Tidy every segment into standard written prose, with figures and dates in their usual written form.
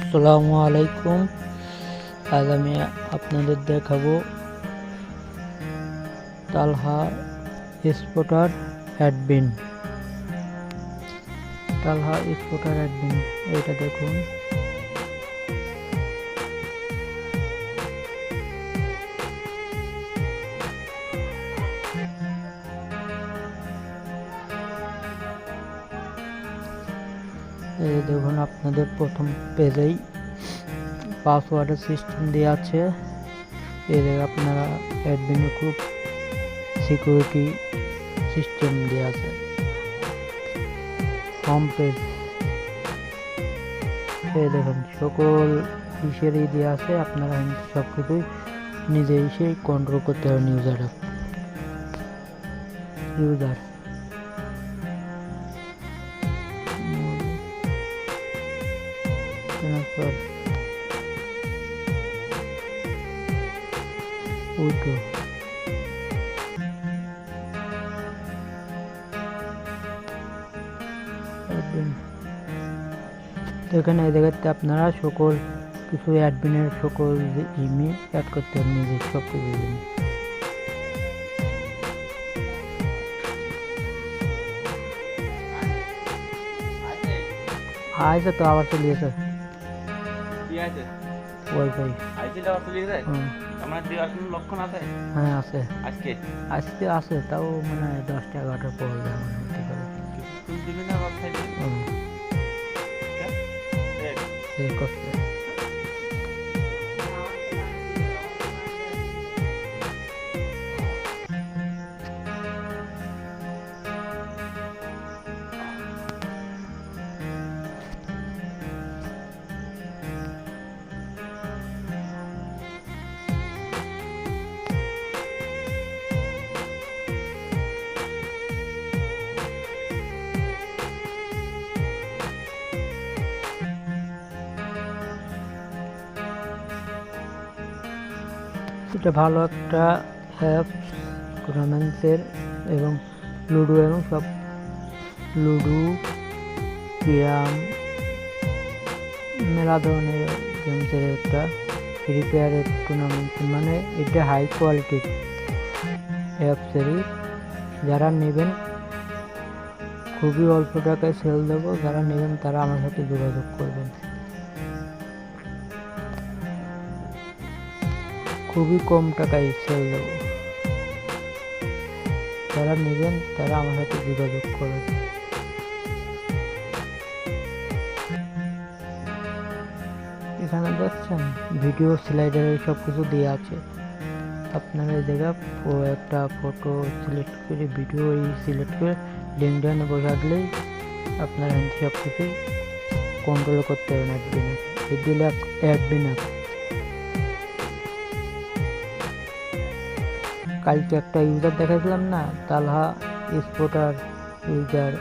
আসসালামু আলাইকুম। আজ আমি আপনাদের দেখাবো তালহা স্পটার অ্যাডমিন। তালহা স্পটার অ্যাডমিন এটা দেখুন। এই দেখুন, আপনাদের প্রথম পেজেই পাসওয়ার্ডের সিস্টেম দেওয়া আছে। এর আপনারা অ্যাডমিনে খুব সিকিউরিটি সিস্টেম দেওয়া আছে। হোম পেজ এই দেখুন, সকল বিষয়েরই দেওয়া আছে। আপনারা সব কিছুই নিজে এসে কন্ট্রোল করতে পারেন। ইউজার ট্রান্সফার উইড্রো এখানে এই জায়গাতে আপনারা সকল কিছু অ্যাডমিনের সকল ইমেল অ্যাড করতে হবে নিজে সব কিছু। আইসে তো আবার চলে গেছে ওয়াইফাই। আমার দেওয়ার কোনো লক্ষণ আছে? হ্যাঁ আছে, আজকে আজকে আছে, তাও মানে 10টা 11টার পর যাওয়া হতে পারে। দিবি না বাসায় এই করতে এটা ভালো একটা অ্যাপ টুর্নামেন্টসের এবং লুডো এবং সব লুডো ক্যারাম মেলা ধরনের গেমসের একটা ফ্রি ফায়ারের টুর্নামেন্ট। মানে এটা হাই কোয়ালিটির অ্যাপসেরই। যারা নেবেন খুবই অল্প টাকায় সেল দেবো, যারা নেবেন তারা আমার সাথে যোগাযোগ করবেন। খুবই কম টাকায় সেল দেবো, যারা নেবেন তারা আমার সাথে যোগাযোগ করবেন। এখানে দেখছেন ভিডিও স্লাইডারে সব কিছু দেওয়া আছে। আপনারা এই জায়গা একটা ফটো সিলেক্ট করে ভিডিও সিলেক্ট করে লিঙ্ক ডাউনে বসালেই আপনারা সব কিছুই কন্ট্রোল করতে পারেন। অ্যাডমিন অ্যাপ কালকে একটা ইউজার দেখাছিলাম না, তালহা স্পটার ইউজার,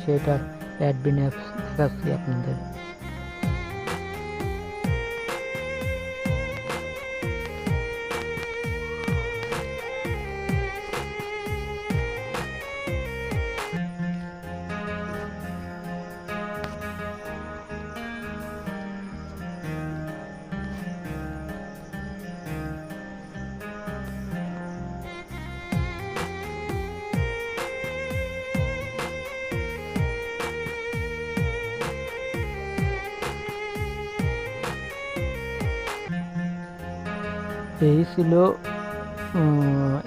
সেটার অ্যাডমিন অ্যাপস দেখাচ্ছি আপনাদের। এই ছিল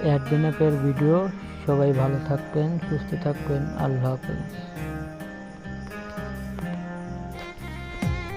অ্যাডমিন অ্যাপের ভিডিও। সবাই ভালো থাকবেন, সুস্থ থাকবেন। আল্লাহ হাফেজ।